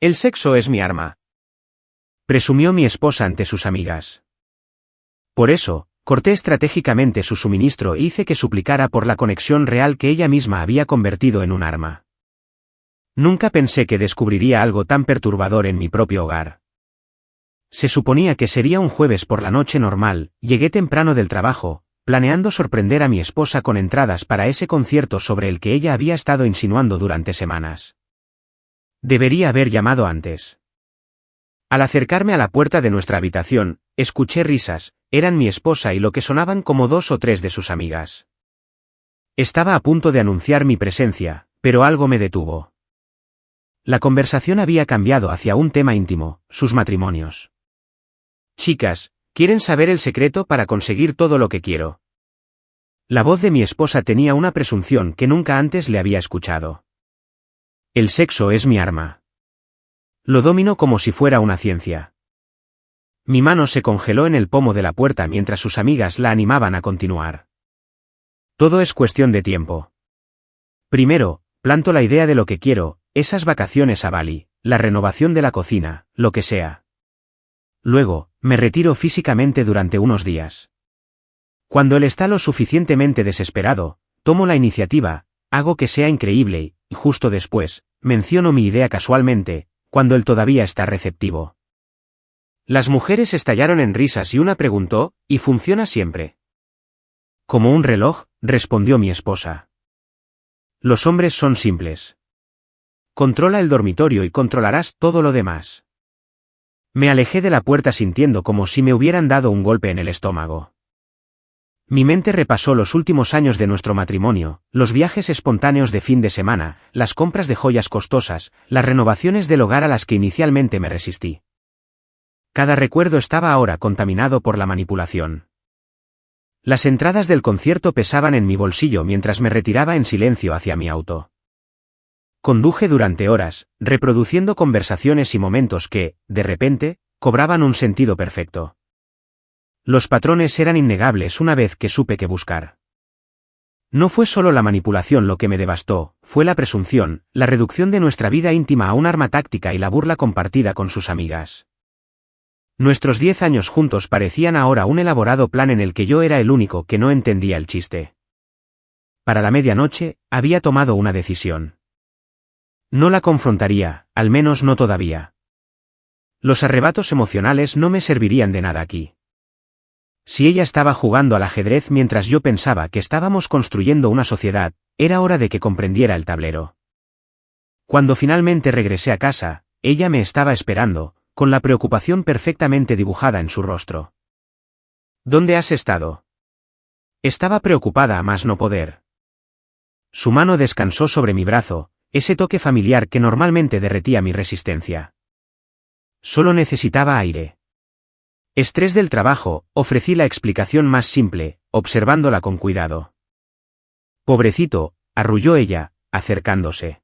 El sexo es mi arma, presumió mi esposa ante sus amigas. Por eso, corté estratégicamente su suministro e hice que suplicara por la conexión real que ella misma había convertido en un arma. Nunca pensé que descubriría algo tan perturbador en mi propio hogar. Se suponía que sería un jueves por la noche normal, llegué temprano del trabajo, planeando sorprender a mi esposa con entradas para ese concierto sobre el que ella había estado insinuando durante semanas. Debería haber llamado antes. Al acercarme a la puerta de nuestra habitación, escuché risas, eran mi esposa y lo que sonaban como 2 o 3 de sus amigas. Estaba a punto de anunciar mi presencia, pero algo me detuvo. La conversación había cambiado hacia un tema íntimo, sus matrimonios. Chicas, ¿quieren saber el secreto para conseguir todo lo que quiero? La voz de mi esposa tenía una presunción que nunca antes le había escuchado. El sexo es mi arma. Lo domino como si fuera una ciencia. Mi mano se congeló en el pomo de la puerta mientras sus amigas la animaban a continuar. Todo es cuestión de tiempo. Primero, planto la idea de lo que quiero, esas vacaciones a Bali, la renovación de la cocina, lo que sea. Luego, me retiro físicamente durante unos días. Cuando él está lo suficientemente desesperado, tomo la iniciativa, hago que sea increíble y, justo después, menciono mi idea casualmente, cuando él todavía está receptivo. Las mujeres estallaron en risas y una preguntó, ¿y funciona siempre? Como un reloj, respondió mi esposa. Los hombres son simples. Controla el dormitorio y controlarás todo lo demás. Me alejé de la puerta sintiendo como si me hubieran dado un golpe en el estómago. Mi mente repasó los últimos años de nuestro matrimonio, los viajes espontáneos de fin de semana, las compras de joyas costosas, las renovaciones del hogar a las que inicialmente me resistí. Cada recuerdo estaba ahora contaminado por la manipulación. Las entradas del concierto pesaban en mi bolsillo mientras me retiraba en silencio hacia mi auto. Conduje durante horas, reproduciendo conversaciones y momentos que, de repente, cobraban un sentido perfecto. Los patrones eran innegables una vez que supe qué buscar. No fue solo la manipulación lo que me devastó, fue la presunción, la reducción de nuestra vida íntima a un arma táctica y la burla compartida con sus amigas. Nuestros 10 años juntos parecían ahora un elaborado plan en el que yo era el único que no entendía el chiste. Para la medianoche, había tomado una decisión. No la confrontaría, al menos no todavía. Los arrebatos emocionales no me servirían de nada aquí. Si ella estaba jugando al ajedrez mientras yo pensaba que estábamos construyendo una sociedad, era hora de que comprendiera el tablero. Cuando finalmente regresé a casa, ella me estaba esperando, con la preocupación perfectamente dibujada en su rostro. ¿Dónde has estado? Estaba preocupada a más no poder. Su mano descansó sobre mi brazo, ese toque familiar que normalmente derretía mi resistencia. Solo necesitaba aire. Estrés del trabajo, ofrecí la explicación más simple, observándola con cuidado. Pobrecito, arrulló ella, acercándose.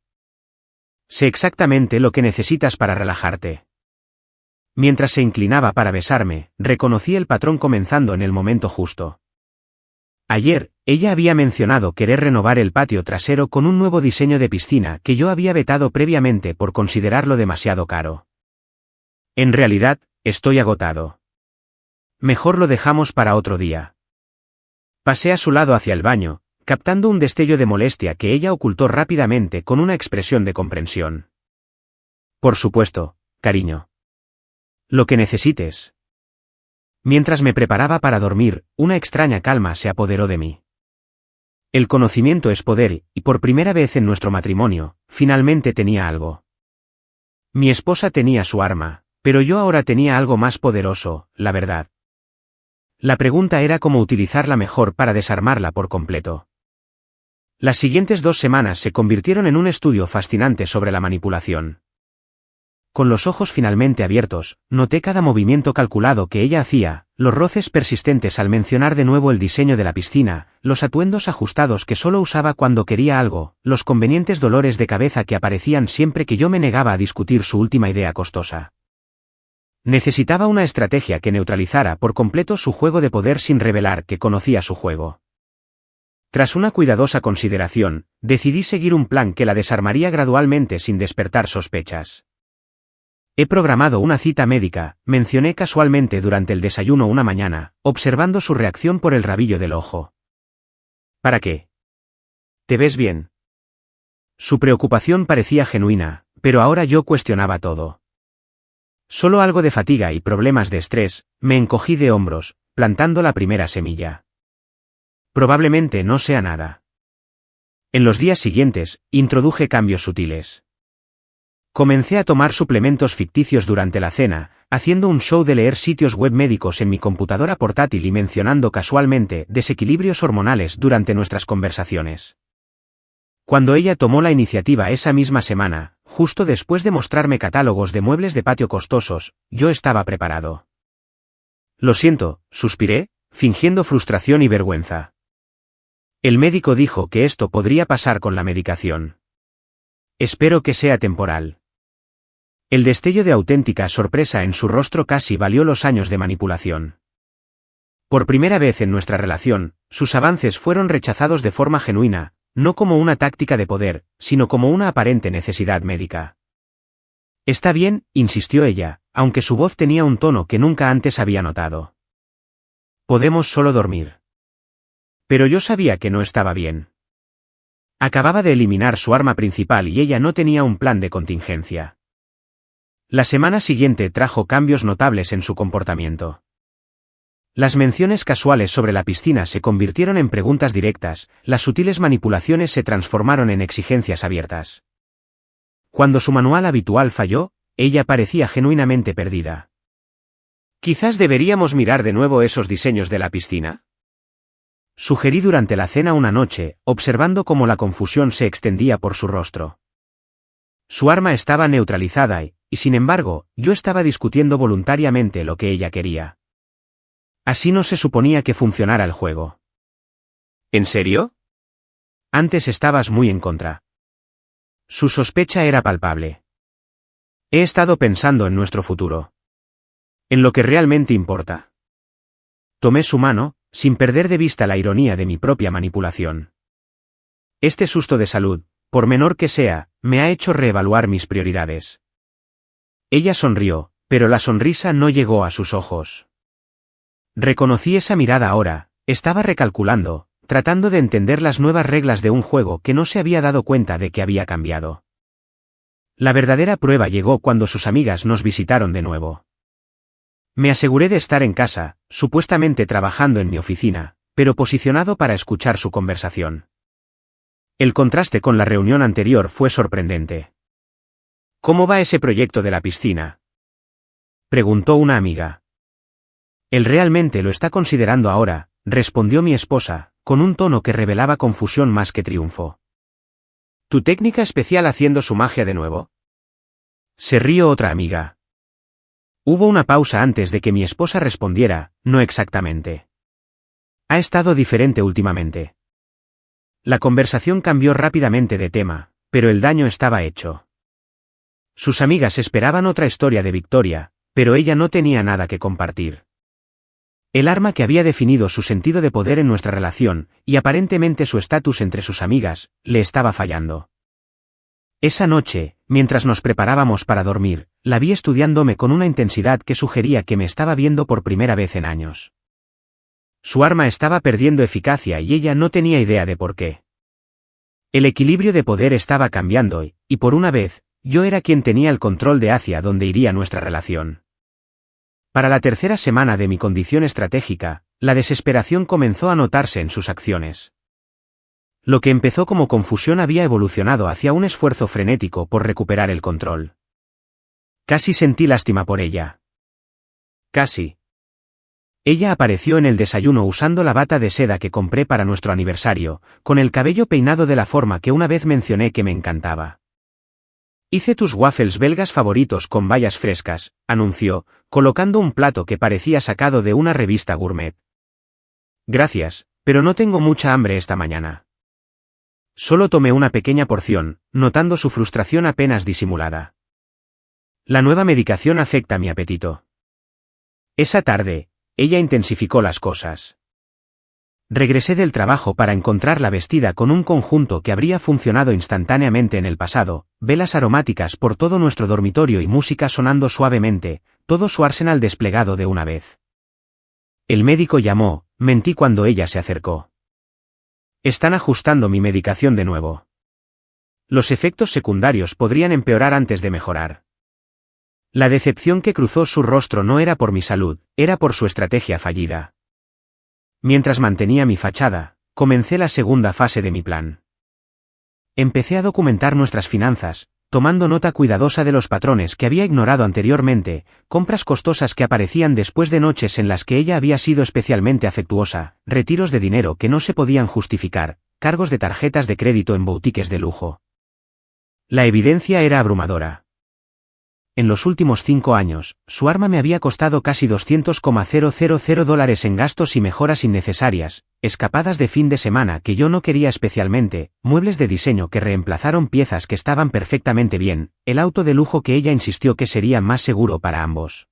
Sé exactamente lo que necesitas para relajarte. Mientras se inclinaba para besarme, reconocí el patrón comenzando en el momento justo. Ayer, ella había mencionado querer renovar el patio trasero con un nuevo diseño de piscina que yo había vetado previamente por considerarlo demasiado caro. En realidad, estoy agotado. Mejor lo dejamos para otro día. Pasé a su lado hacia el baño, captando un destello de molestia que ella ocultó rápidamente con una expresión de comprensión. Por supuesto, cariño. Lo que necesites. Mientras me preparaba para dormir, una extraña calma se apoderó de mí. El conocimiento es poder, y por primera vez en nuestro matrimonio, finalmente tenía algo. Mi esposa tenía su arma, pero yo ahora tenía algo más poderoso, la verdad. La pregunta era cómo utilizarla mejor para desarmarla por completo. Las siguientes 2 semanas se convirtieron en un estudio fascinante sobre la manipulación. Con los ojos finalmente abiertos, noté cada movimiento calculado que ella hacía, los roces persistentes al mencionar de nuevo el diseño de la piscina, los atuendos ajustados que solo usaba cuando quería algo, los convenientes dolores de cabeza que aparecían siempre que yo me negaba a discutir su última idea costosa. Necesitaba una estrategia que neutralizara por completo su juego de poder sin revelar que conocía su juego. Tras una cuidadosa consideración, decidí seguir un plan que la desarmaría gradualmente sin despertar sospechas. He programado una cita médica, mencioné casualmente durante el desayuno una mañana, observando su reacción por el rabillo del ojo. ¿Para qué? ¿Te ves bien? Su preocupación parecía genuina, pero ahora yo cuestionaba todo. Solo algo de fatiga y problemas de estrés, me encogí de hombros, plantando la primera semilla. Probablemente no sea nada. En los días siguientes, introduje cambios sutiles. Comencé a tomar suplementos ficticios durante la cena, haciendo un show de leer sitios web médicos en mi computadora portátil y mencionando casualmente desequilibrios hormonales durante nuestras conversaciones. Cuando ella tomó la iniciativa esa misma semana, justo después de mostrarme catálogos de muebles de patio costosos, yo estaba preparado. Lo siento, suspiré, fingiendo frustración y vergüenza. El médico dijo que esto podría pasar con la medicación. Espero que sea temporal. El destello de auténtica sorpresa en su rostro casi valió los años de manipulación. Por primera vez en nuestra relación, sus avances fueron rechazados de forma genuina, no como una táctica de poder, sino como una aparente necesidad médica. Está bien, insistió ella, aunque su voz tenía un tono que nunca antes había notado. Podemos solo dormir. Pero yo sabía que no estaba bien. Acababa de eliminar su arma principal y ella no tenía un plan de contingencia. La semana siguiente trajo cambios notables en su comportamiento. Las menciones casuales sobre la piscina se convirtieron en preguntas directas, las sutiles manipulaciones se transformaron en exigencias abiertas. Cuando su manual habitual falló, ella parecía genuinamente perdida. ¿Quizás deberíamos mirar de nuevo esos diseños de la piscina? Sugerí durante la cena una noche, observando cómo la confusión se extendía por su rostro. Su arma estaba neutralizada y sin embargo, yo estaba discutiendo voluntariamente lo que ella quería. Así no se suponía que funcionara el juego. ¿En serio? Antes estabas muy en contra. Su sospecha era palpable. He estado pensando en nuestro futuro. En lo que realmente importa. Tomé su mano, sin perder de vista la ironía de mi propia manipulación. Este susto de salud, por menor que sea, me ha hecho reevaluar mis prioridades. Ella sonrió, pero la sonrisa no llegó a sus ojos. Reconocí esa mirada ahora, estaba recalculando, tratando de entender las nuevas reglas de un juego que no se había dado cuenta de que había cambiado. La verdadera prueba llegó cuando sus amigas nos visitaron de nuevo. Me aseguré de estar en casa, supuestamente trabajando en mi oficina, pero posicionado para escuchar su conversación. El contraste con la reunión anterior fue sorprendente. ¿Cómo va ese proyecto de la piscina?, preguntó una amiga. Él realmente lo está considerando ahora, respondió mi esposa, con un tono que revelaba confusión más que triunfo. ¿Tu técnica especial haciendo su magia de nuevo? Se rió otra amiga. Hubo una pausa antes de que mi esposa respondiera, no exactamente. Ha estado diferente últimamente. La conversación cambió rápidamente de tema, pero el daño estaba hecho. Sus amigas esperaban otra historia de victoria, pero ella no tenía nada que compartir. El arma que había definido su sentido de poder en nuestra relación, y aparentemente su estatus entre sus amigas, le estaba fallando. Esa noche, mientras nos preparábamos para dormir, la vi estudiándome con una intensidad que sugería que me estaba viendo por primera vez en años. Su arma estaba perdiendo eficacia y ella no tenía idea de por qué. El equilibrio de poder estaba cambiando y por una vez, yo era quien tenía el control de hacia dónde iría nuestra relación. Para la tercera semana de mi condición estratégica, la desesperación comenzó a notarse en sus acciones. Lo que empezó como confusión había evolucionado hacia un esfuerzo frenético por recuperar el control. Casi sentí lástima por ella. Casi. Ella apareció en el desayuno usando la bata de seda que compré para nuestro aniversario, con el cabello peinado de la forma que una vez mencioné que me encantaba. Hice tus waffles belgas favoritos con bayas frescas, anunció, colocando un plato que parecía sacado de una revista gourmet. Gracias, pero no tengo mucha hambre esta mañana. Solo tomé una pequeña porción, notando su frustración apenas disimulada. La nueva medicación afecta mi apetito. Esa tarde, ella intensificó las cosas. Regresé del trabajo para encontrarla vestida con un conjunto que habría funcionado instantáneamente en el pasado, velas aromáticas por todo nuestro dormitorio y música sonando suavemente, todo su arsenal desplegado de una vez. El médico llamó, mentí cuando ella se acercó. Están ajustando mi medicación de nuevo. Los efectos secundarios podrían empeorar antes de mejorar. La decepción que cruzó su rostro no era por mi salud, era por su estrategia fallida. Mientras mantenía mi fachada, comencé la segunda fase de mi plan. Empecé a documentar nuestras finanzas, tomando nota cuidadosa de los patrones que había ignorado anteriormente, compras costosas que aparecían después de noches en las que ella había sido especialmente afectuosa, retiros de dinero que no se podían justificar, cargos de tarjetas de crédito en boutiques de lujo. La evidencia era abrumadora. En los últimos 5 años, su arma me había costado casi $200,000 en gastos y mejoras innecesarias, escapadas de fin de semana que yo no quería especialmente, muebles de diseño que reemplazaron piezas que estaban perfectamente bien, el auto de lujo que ella insistió que sería más seguro para ambos.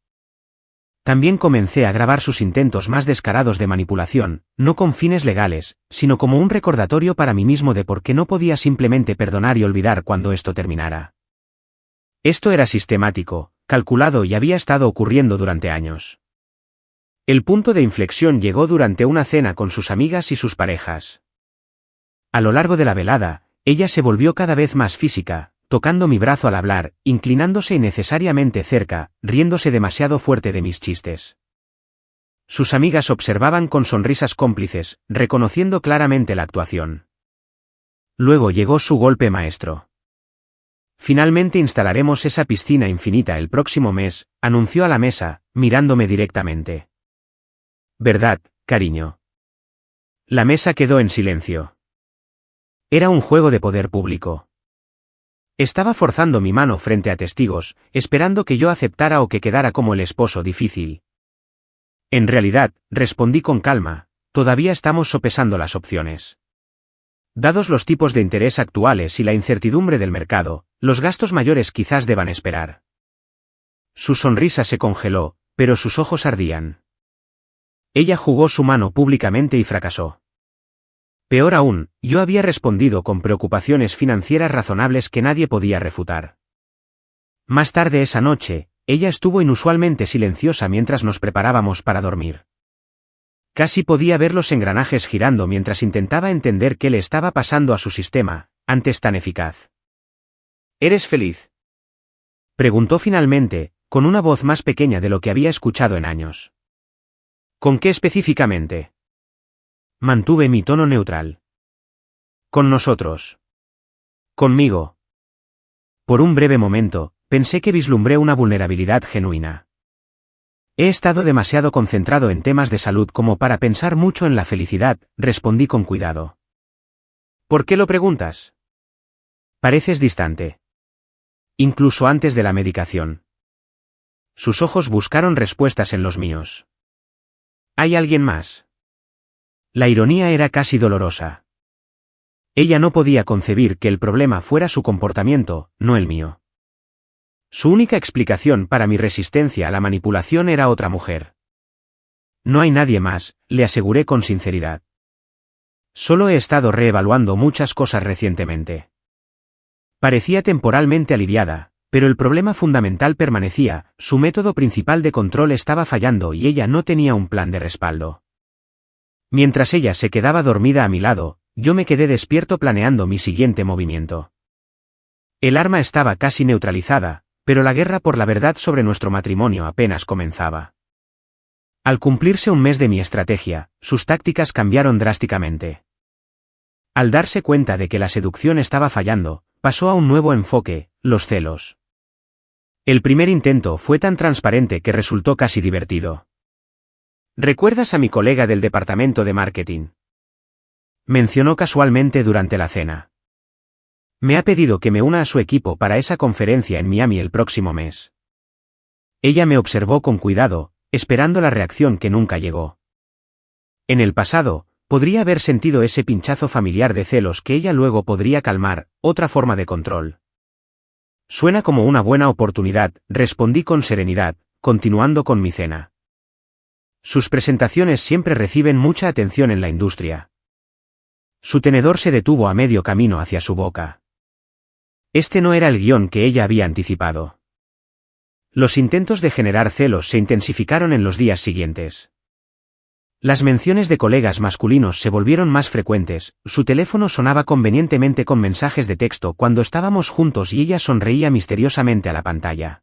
También comencé a grabar sus intentos más descarados de manipulación, no con fines legales, sino como un recordatorio para mí mismo de por qué no podía simplemente perdonar y olvidar cuando esto terminara. Esto era sistemático, calculado y había estado ocurriendo durante años. El punto de inflexión llegó durante una cena con sus amigas y sus parejas. A lo largo de la velada, ella se volvió cada vez más física, tocando mi brazo al hablar, inclinándose innecesariamente cerca, riéndose demasiado fuerte de mis chistes. Sus amigas observaban con sonrisas cómplices, reconociendo claramente la actuación. Luego llegó su golpe maestro. Finalmente instalaremos esa piscina infinita el próximo mes, anunció a la mesa, mirándome directamente. ¿Verdad, cariño? La mesa quedó en silencio. Era un juego de poder público. Estaba forzando mi mano frente a testigos, esperando que yo aceptara o que quedara como el esposo difícil. En realidad, respondí con calma, todavía estamos sopesando las opciones. Dados los tipos de interés actuales y la incertidumbre del mercado, los gastos mayores quizás deban esperar. Su sonrisa se congeló, pero sus ojos ardían. Ella jugó su mano públicamente y fracasó. Peor aún, yo había respondido con preocupaciones financieras razonables que nadie podía refutar. Más tarde esa noche, ella estuvo inusualmente silenciosa mientras nos preparábamos para dormir. Casi podía ver los engranajes girando mientras intentaba entender qué le estaba pasando a su sistema, antes tan eficaz. ¿Eres feliz?, preguntó finalmente, con una voz más pequeña de lo que había escuchado en años. ¿Con qué específicamente? Mantuve mi tono neutral. Con nosotros. Conmigo. Por un breve momento, pensé que vislumbré una vulnerabilidad genuina. He estado demasiado concentrado en temas de salud como para pensar mucho en la felicidad, respondí con cuidado. ¿Por qué lo preguntas? Pareces distante. Incluso antes de la medicación. Sus ojos buscaron respuestas en los míos. ¿Hay alguien más? La ironía era casi dolorosa. Ella no podía concebir que el problema fuera su comportamiento, no el mío. Su única explicación para mi resistencia a la manipulación era otra mujer. No hay nadie más, le aseguré con sinceridad. Solo he estado reevaluando muchas cosas recientemente. Parecía temporalmente aliviada, pero el problema fundamental permanecía, su método principal de control estaba fallando y ella no tenía un plan de respaldo. Mientras ella se quedaba dormida a mi lado, yo me quedé despierto planeando mi siguiente movimiento. El arma estaba casi neutralizada, pero la guerra por la verdad sobre nuestro matrimonio apenas comenzaba. Al cumplirse un mes de mi estrategia, sus tácticas cambiaron drásticamente. Al darse cuenta de que la seducción estaba fallando, pasó a un nuevo enfoque, los celos. El primer intento fue tan transparente que resultó casi divertido. ¿Recuerdas a mi colega del departamento de marketing?, mencionó casualmente durante la cena. Me ha pedido que me una a su equipo para esa conferencia en Miami el próximo mes. Ella me observó con cuidado, esperando la reacción que nunca llegó. En el pasado, podría haber sentido ese pinchazo familiar de celos que ella luego podría calmar, otra forma de control. Suena como una buena oportunidad, respondí con serenidad, continuando con mi cena. Sus presentaciones siempre reciben mucha atención en la industria. Su tenedor se detuvo a medio camino hacia su boca. Este no era el guión que ella había anticipado. Los intentos de generar celos se intensificaron en los días siguientes. Las menciones de colegas masculinos se volvieron más frecuentes, su teléfono sonaba convenientemente con mensajes de texto cuando estábamos juntos y ella sonreía misteriosamente a la pantalla.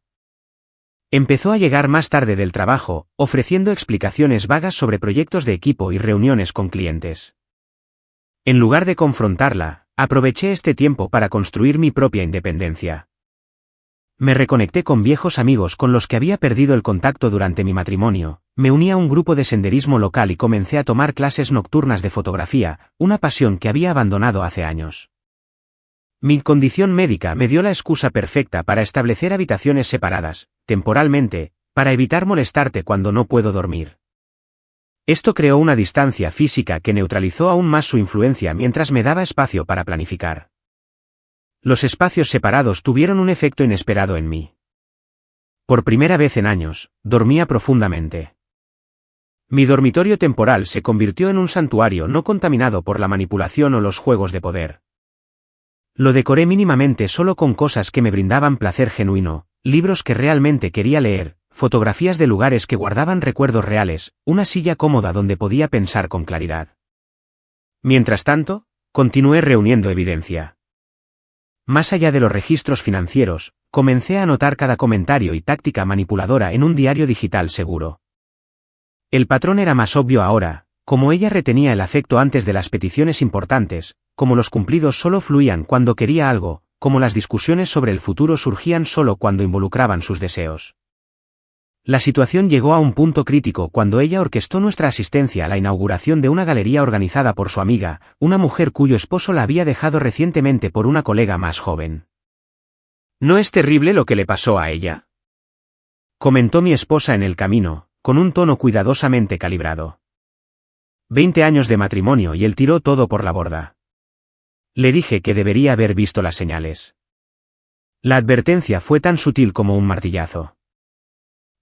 Empezó a llegar más tarde del trabajo, ofreciendo explicaciones vagas sobre proyectos de equipo y reuniones con clientes. En lugar de confrontarla, aproveché este tiempo para construir mi propia independencia. Me reconecté con viejos amigos con los que había perdido el contacto durante mi matrimonio, me uní a un grupo de senderismo local y comencé a tomar clases nocturnas de fotografía, una pasión que había abandonado hace años. Mi condición médica me dio la excusa perfecta para establecer habitaciones separadas, temporalmente, para evitar molestarte cuando no puedo dormir. Esto creó una distancia física que neutralizó aún más su influencia mientras me daba espacio para planificar. Los espacios separados tuvieron un efecto inesperado en mí. Por primera vez en años, dormía profundamente. Mi dormitorio temporal se convirtió en un santuario no contaminado por la manipulación o los juegos de poder. Lo decoré mínimamente solo con cosas que me brindaban placer genuino, libros que realmente quería leer, fotografías de lugares que guardaban recuerdos reales, una silla cómoda donde podía pensar con claridad. Mientras tanto, continué reuniendo evidencia. Más allá de los registros financieros, comencé a anotar cada comentario y táctica manipuladora en un diario digital seguro. El patrón era más obvio ahora, como ella retenía el afecto antes de las peticiones importantes, como los cumplidos solo fluían cuando quería algo, como las discusiones sobre el futuro surgían solo cuando involucraban sus deseos. La situación llegó a un punto crítico cuando ella orquestó nuestra asistencia a la inauguración de una galería organizada por su amiga, una mujer cuyo esposo la había dejado recientemente por una colega más joven. ¿No es terrible lo que le pasó a ella?, comentó mi esposa en el camino, con un tono cuidadosamente calibrado. 20 años de matrimonio y él tiró todo por la borda. Le dije que debería haber visto las señales. La advertencia fue tan sutil como un martillazo.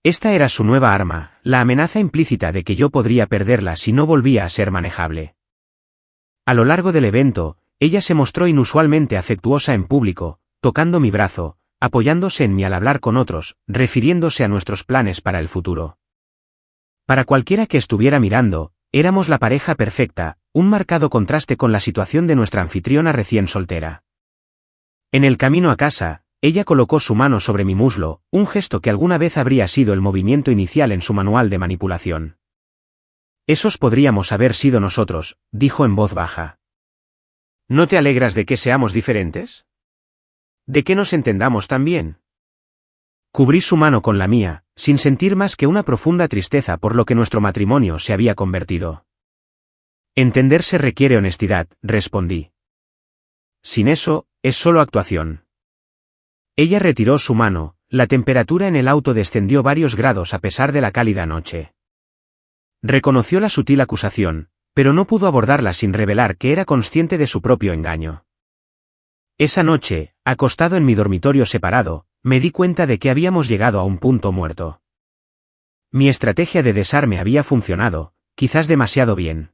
Esta era su nueva arma, la amenaza implícita de que yo podría perderla si no volvía a ser manejable. A lo largo del evento, ella se mostró inusualmente afectuosa en público, tocando mi brazo, apoyándose en mí al hablar con otros, refiriéndose a nuestros planes para el futuro. Para cualquiera que estuviera mirando, éramos la pareja perfecta, un marcado contraste con la situación de nuestra anfitriona recién soltera. En el camino a casa, ella colocó su mano sobre mi muslo, un gesto que alguna vez habría sido el movimiento inicial en su manual de manipulación. Esos podríamos haber sido nosotros, dijo en voz baja. ¿No te alegras de que seamos diferentes? ¿De que nos entendamos tan bien? Cubrí su mano con la mía, sin sentir más que una profunda tristeza por lo que nuestro matrimonio se había convertido. Entenderse requiere honestidad, respondí. Sin eso, es solo actuación. Ella retiró su mano, la temperatura en el auto descendió varios grados a pesar de la cálida noche. Reconoció la sutil acusación, pero no pudo abordarla sin revelar que era consciente de su propio engaño. Esa noche, acostado en mi dormitorio separado, me di cuenta de que habíamos llegado a un punto muerto. Mi estrategia de desarme había funcionado, quizás demasiado bien.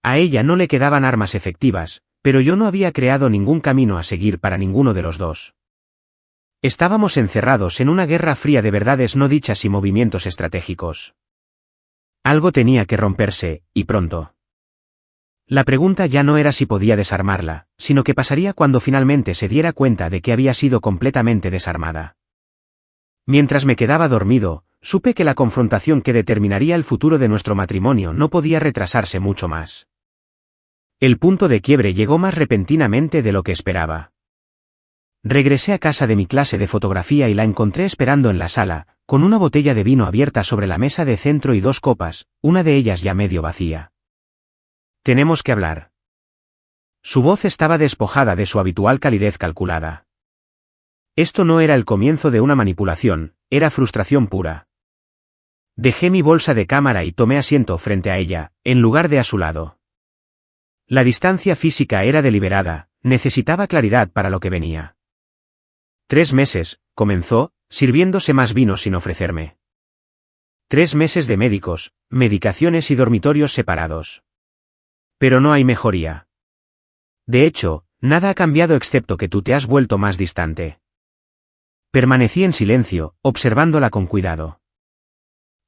A ella no le quedaban armas efectivas, pero yo no había creado ningún camino a seguir para ninguno de los dos. Estábamos encerrados en una guerra fría de verdades no dichas y movimientos estratégicos. Algo tenía que romperse, y pronto. La pregunta ya no era si podía desarmarla, sino qué pasaría cuando finalmente se diera cuenta de que había sido completamente desarmada. Mientras me quedaba dormido, supe que la confrontación que determinaría el futuro de nuestro matrimonio no podía retrasarse mucho más. El punto de quiebre llegó más repentinamente de lo que esperaba. Regresé a casa de mi clase de fotografía y la encontré esperando en la sala, con una botella de vino abierta sobre la mesa de centro y 2 copas, una de ellas ya medio vacía. Tenemos que hablar. Su voz estaba despojada de su habitual calidez calculada. Esto no era el comienzo de una manipulación, era frustración pura. Dejé mi bolsa de cámara y tomé asiento frente a ella, en lugar de a su lado. La distancia física era deliberada, necesitaba claridad para lo que venía. 3 meses, comenzó, sirviéndose más vino sin ofrecerme. 3 meses de médicos, medicaciones y dormitorios separados. Pero no hay mejoría. De hecho, nada ha cambiado excepto que tú te has vuelto más distante. Permanecí en silencio, observándola con cuidado.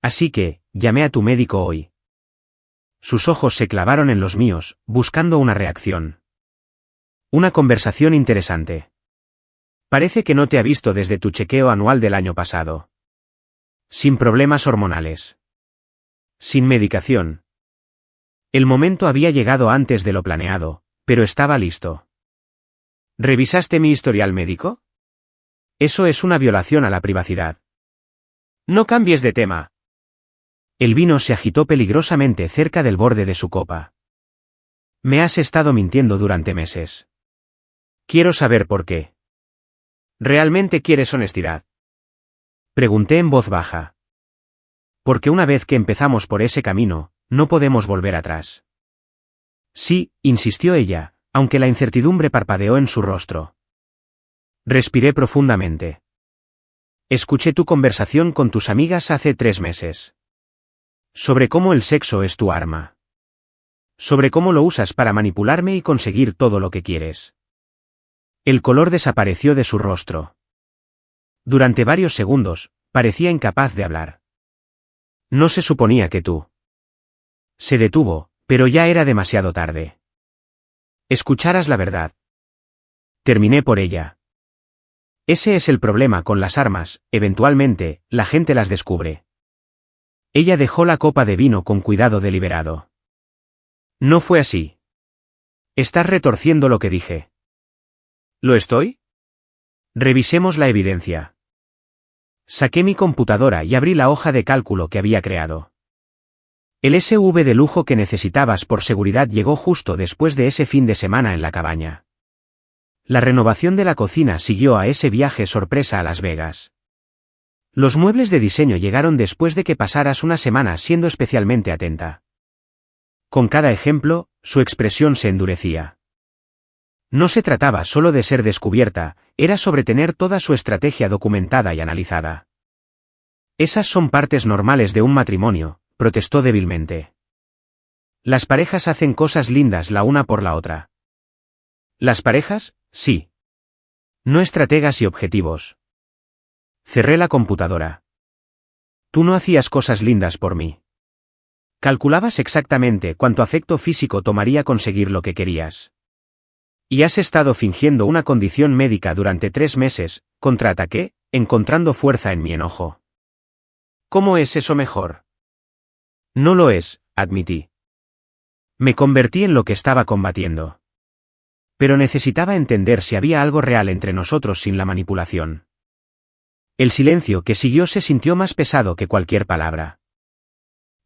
Así que, llamé a tu médico hoy. Sus ojos se clavaron en los míos, buscando una reacción. Una conversación interesante. Parece que no te ha visto desde tu chequeo anual del año pasado. Sin problemas hormonales. Sin medicación. El momento había llegado antes de lo planeado, pero estaba listo. ¿Revisaste mi historial médico? Eso es una violación a la privacidad. No cambies de tema. El vino se agitó peligrosamente cerca del borde de su copa. Me has estado mintiendo durante meses. Quiero saber por qué. ¿Realmente quieres honestidad? Pregunté en voz baja. Porque una vez que empezamos por ese camino, no podemos volver atrás. Sí, insistió ella, aunque la incertidumbre parpadeó en su rostro. Respiré profundamente. Escuché tu conversación con tus amigas hace 3 meses. Sobre cómo el sexo es tu arma. Sobre cómo lo usas para manipularme y conseguir todo lo que quieres. El color desapareció de su rostro. Durante varios segundos, parecía incapaz de hablar. No se suponía que tú. Se detuvo, pero ya era demasiado tarde. Escucharas la verdad. Terminé por ella. Ese es el problema con las armas, eventualmente, la gente las descubre. Ella dejó la copa de vino con cuidado deliberado. No fue así. Estás retorciendo lo que dije. ¿Lo estoy? Revisemos la evidencia. Saqué mi computadora y abrí la hoja de cálculo que había creado. El SUV de lujo que necesitabas por seguridad llegó justo después de ese fin de semana en la cabaña. La renovación de la cocina siguió a ese viaje sorpresa a Las Vegas. Los muebles de diseño llegaron después de que pasaras una semana siendo especialmente atenta. Con cada ejemplo, su expresión se endurecía. No se trataba solo de ser descubierta, era sobre tener toda su estrategia documentada y analizada. Esas son partes normales de un matrimonio, protestó débilmente. Las parejas hacen cosas lindas la una por la otra. ¿Las parejas? Sí. No estrategas y objetivos. Cerré la computadora. Tú no hacías cosas lindas por mí. Calculabas exactamente cuánto afecto físico tomaría conseguir lo que querías. Y has estado fingiendo una condición médica durante 3 meses, contraataqué, encontrando fuerza en mi enojo. ¿Cómo es eso mejor? No lo es, admití. Me convertí en lo que estaba combatiendo. Pero necesitaba entender si había algo real entre nosotros sin la manipulación. El silencio que siguió se sintió más pesado que cualquier palabra.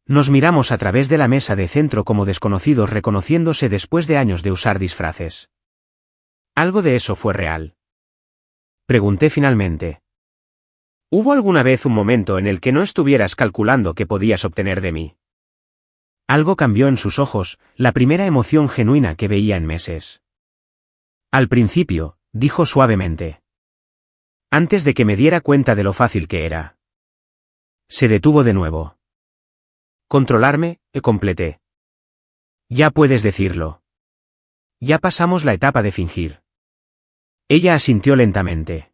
Nos miramos a través de la mesa de centro como desconocidos reconociéndose después de años de usar disfraces. ¿Algo de eso fue real? Pregunté finalmente. ¿Hubo alguna vez un momento en el que no estuvieras calculando qué podías obtener de mí? Algo cambió en sus ojos, la primera emoción genuina que veía en meses. Al principio, dijo suavemente. Antes de que me diera cuenta de lo fácil que era. Se detuvo de nuevo. Controlarme, completé. Ya puedes decirlo. Ya pasamos la etapa de fingir. Ella asintió lentamente.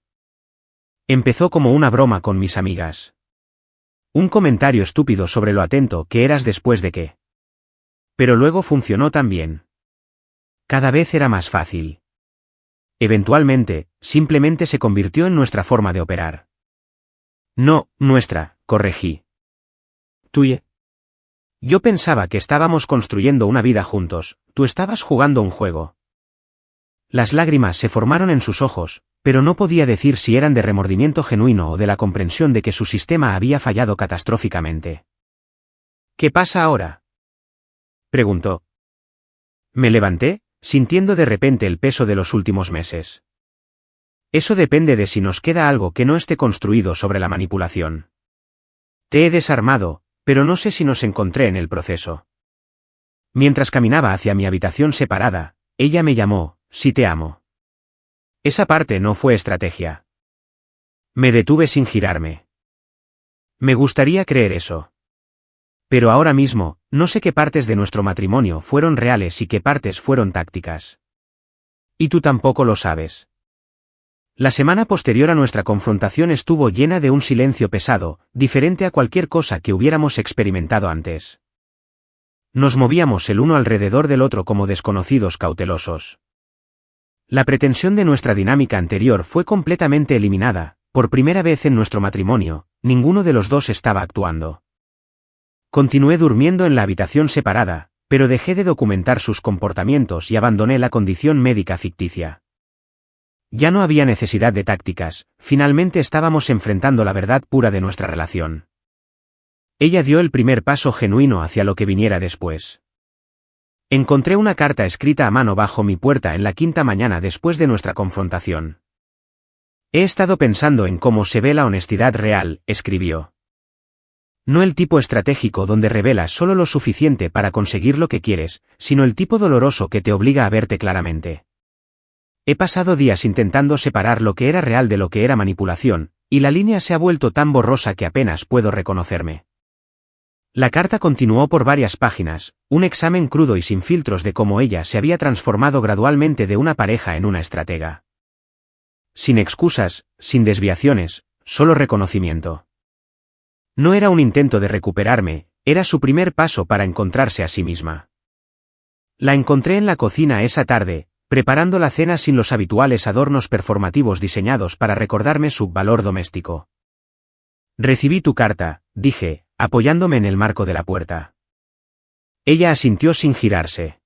Empezó como una broma con mis amigas. Un comentario estúpido sobre lo atento que eras después de que. Pero luego funcionó también. Cada vez era más fácil. Eventualmente, simplemente se convirtió en nuestra forma de operar. No, nuestra, corregí. Tuya. Yo pensaba que estábamos construyendo una vida juntos, tú estabas jugando un juego. Las lágrimas se formaron en sus ojos, pero no podía decir si eran de remordimiento genuino o de la comprensión de que su sistema había fallado catastróficamente. ¿Qué pasa ahora?, preguntó. Me levanté, sintiendo de repente el peso de los últimos meses. Eso depende de si nos queda algo que no esté construido sobre la manipulación. Te he desarmado, pero no sé si nos encontré en el proceso. Mientras caminaba hacia mi habitación separada, ella me llamó, sí te amo. Esa parte no fue estrategia. Me detuve sin girarme. Me gustaría creer eso. Pero ahora mismo, no sé qué partes de nuestro matrimonio fueron reales y qué partes fueron tácticas. Y tú tampoco lo sabes. La semana posterior a nuestra confrontación estuvo llena de un silencio pesado, diferente a cualquier cosa que hubiéramos experimentado antes. Nos movíamos el uno alrededor del otro como desconocidos cautelosos. La pretensión de nuestra dinámica anterior fue completamente eliminada. Por primera vez en nuestro matrimonio, ninguno de los dos estaba actuando. Continué durmiendo en la habitación separada, pero dejé de documentar sus comportamientos y abandoné la condición médica ficticia. Ya no había necesidad de tácticas, finalmente estábamos enfrentando la verdad pura de nuestra relación. Ella dio el primer paso genuino hacia lo que viniera después. Encontré una carta escrita a mano bajo mi puerta en la quinta mañana después de nuestra confrontación. He estado pensando en cómo se ve la honestidad real, escribió. No el tipo estratégico donde revelas solo lo suficiente para conseguir lo que quieres, sino el tipo doloroso que te obliga a verte claramente. He pasado días intentando separar lo que era real de lo que era manipulación, y la línea se ha vuelto tan borrosa que apenas puedo reconocerme. La carta continuó por varias páginas, un examen crudo y sin filtros de cómo ella se había transformado gradualmente de una pareja en una estratega. Sin excusas, sin desviaciones, solo reconocimiento. No era un intento de recuperarme, era su primer paso para encontrarse a sí misma. La encontré en la cocina esa tarde, preparando la cena sin los habituales adornos performativos diseñados para recordarme su valor doméstico. Recibí tu carta, dije, apoyándome en el marco de la puerta. Ella asintió sin girarse.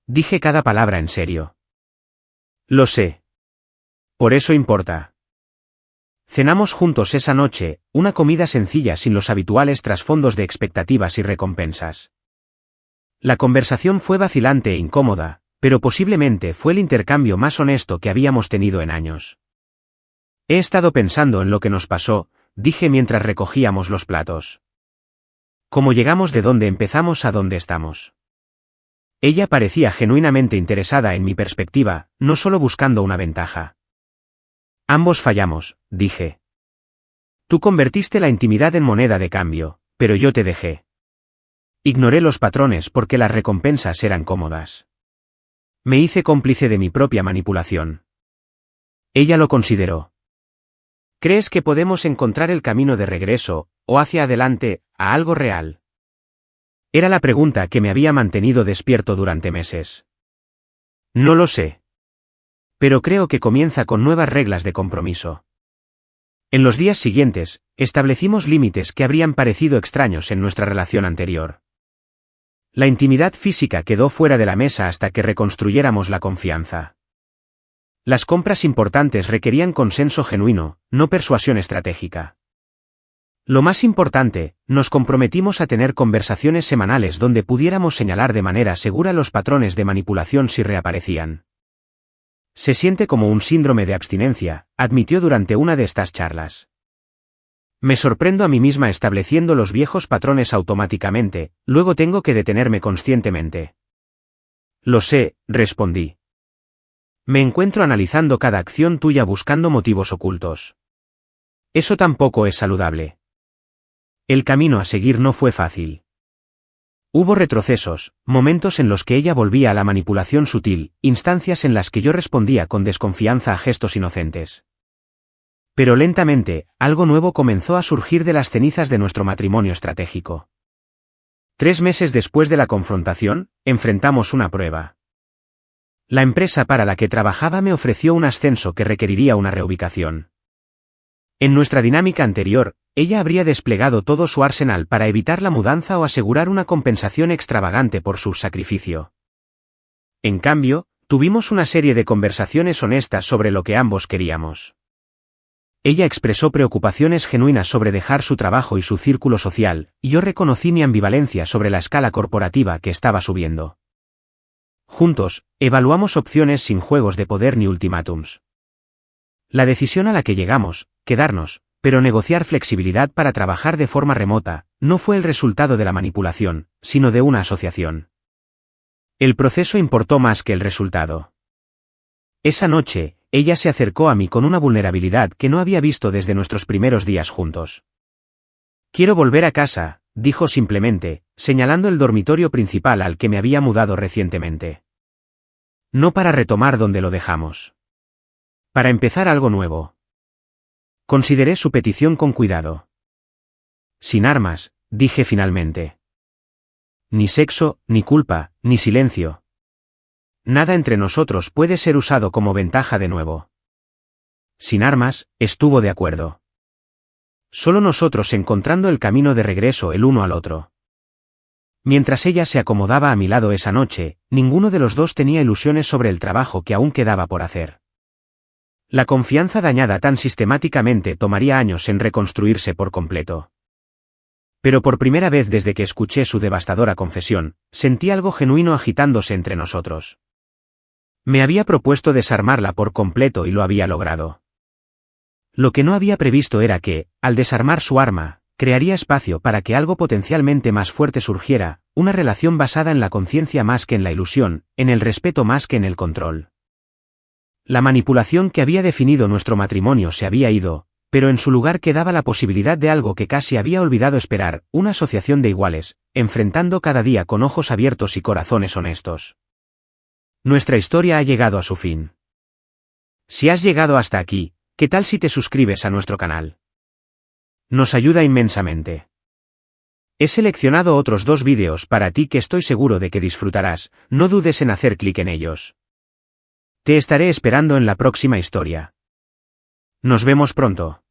Dije cada palabra en serio. Lo sé. Por eso importa. Cenamos juntos esa noche, una comida sencilla sin los habituales trasfondos de expectativas y recompensas. La conversación fue vacilante e incómoda, pero posiblemente fue el intercambio más honesto que habíamos tenido en años. He estado pensando en lo que nos pasó, dije mientras recogíamos los platos. Cómo llegamos de donde empezamos a donde estamos. Ella parecía genuinamente interesada en mi perspectiva, no solo buscando una ventaja. Ambos fallamos, dije. Tú convertiste la intimidad en moneda de cambio, pero yo te dejé. Ignoré los patrones porque las recompensas eran cómodas. Me hice cómplice de mi propia manipulación. Ella lo consideró. ¿Crees que podemos encontrar el camino de regreso, o hacia adelante, a algo real? Era la pregunta que me había mantenido despierto durante meses. No lo sé. Pero creo que comienza con nuevas reglas de compromiso. En los días siguientes, establecimos límites que habrían parecido extraños en nuestra relación anterior. La intimidad física quedó fuera de la mesa hasta que reconstruyéramos la confianza. Las compras importantes requerían consenso genuino, no persuasión estratégica. Lo más importante, nos comprometimos a tener conversaciones semanales donde pudiéramos señalar de manera segura los patrones de manipulación si reaparecían. Se siente como un síndrome de abstinencia, admitió durante una de estas charlas. Me sorprendo a mí misma estableciendo los viejos patrones automáticamente, luego tengo que detenerme conscientemente. Lo sé, respondí. Me encuentro analizando cada acción tuya buscando motivos ocultos. Eso tampoco es saludable. El camino a seguir no fue fácil. Hubo retrocesos, momentos en los que ella volvía a la manipulación sutil, instancias en las que yo respondía con desconfianza a gestos inocentes. Pero lentamente, algo nuevo comenzó a surgir de las cenizas de nuestro matrimonio estratégico. 3 meses después de la confrontación, enfrentamos una prueba. La empresa para la que trabajaba me ofreció un ascenso que requeriría una reubicación. En nuestra dinámica anterior, ella habría desplegado todo su arsenal para evitar la mudanza o asegurar una compensación extravagante por su sacrificio. En cambio, tuvimos una serie de conversaciones honestas sobre lo que ambos queríamos. Ella expresó preocupaciones genuinas sobre dejar su trabajo y su círculo social, y yo reconocí mi ambivalencia sobre la escala corporativa que estaba subiendo. Juntos, evaluamos opciones sin juegos de poder ni ultimátums. La decisión a la que llegamos, quedarnos, pero negociar flexibilidad para trabajar de forma remota, no fue el resultado de la manipulación, sino de una asociación. El proceso importó más que el resultado. Esa noche, ella se acercó a mí con una vulnerabilidad que no había visto desde nuestros primeros días juntos. Quiero volver a casa, dijo simplemente, señalando el dormitorio principal al que me había mudado recientemente. No para retomar donde lo dejamos. Para empezar algo nuevo. Consideré su petición con cuidado. Sin armas, dije finalmente. Ni sexo, ni culpa, ni silencio. Nada entre nosotros puede ser usado como ventaja de nuevo. Sin armas, estuvo de acuerdo. Solo nosotros encontrando el camino de regreso el uno al otro. Mientras ella se acomodaba a mi lado esa noche, ninguno de los dos tenía ilusiones sobre el trabajo que aún quedaba por hacer. La confianza dañada tan sistemáticamente tomaría años en reconstruirse por completo. Pero por primera vez desde que escuché su devastadora confesión, sentí algo genuino agitándose entre nosotros. Me había propuesto desarmarla por completo y lo había logrado. Lo que no había previsto era que, al desarmar su arma, crearía espacio para que algo potencialmente más fuerte surgiera, una relación basada en la conciencia más que en la ilusión, en el respeto más que en el control. La manipulación que había definido nuestro matrimonio se había ido, pero en su lugar quedaba la posibilidad de algo que casi había olvidado esperar, una asociación de iguales, enfrentando cada día con ojos abiertos y corazones honestos. Nuestra historia ha llegado a su fin. Si has llegado hasta aquí, ¿qué tal si te suscribes a nuestro canal? Nos ayuda inmensamente. He seleccionado otros 2 vídeos para ti que estoy seguro de que disfrutarás, no dudes en hacer clic en ellos. Te estaré esperando en la próxima historia. Nos vemos pronto.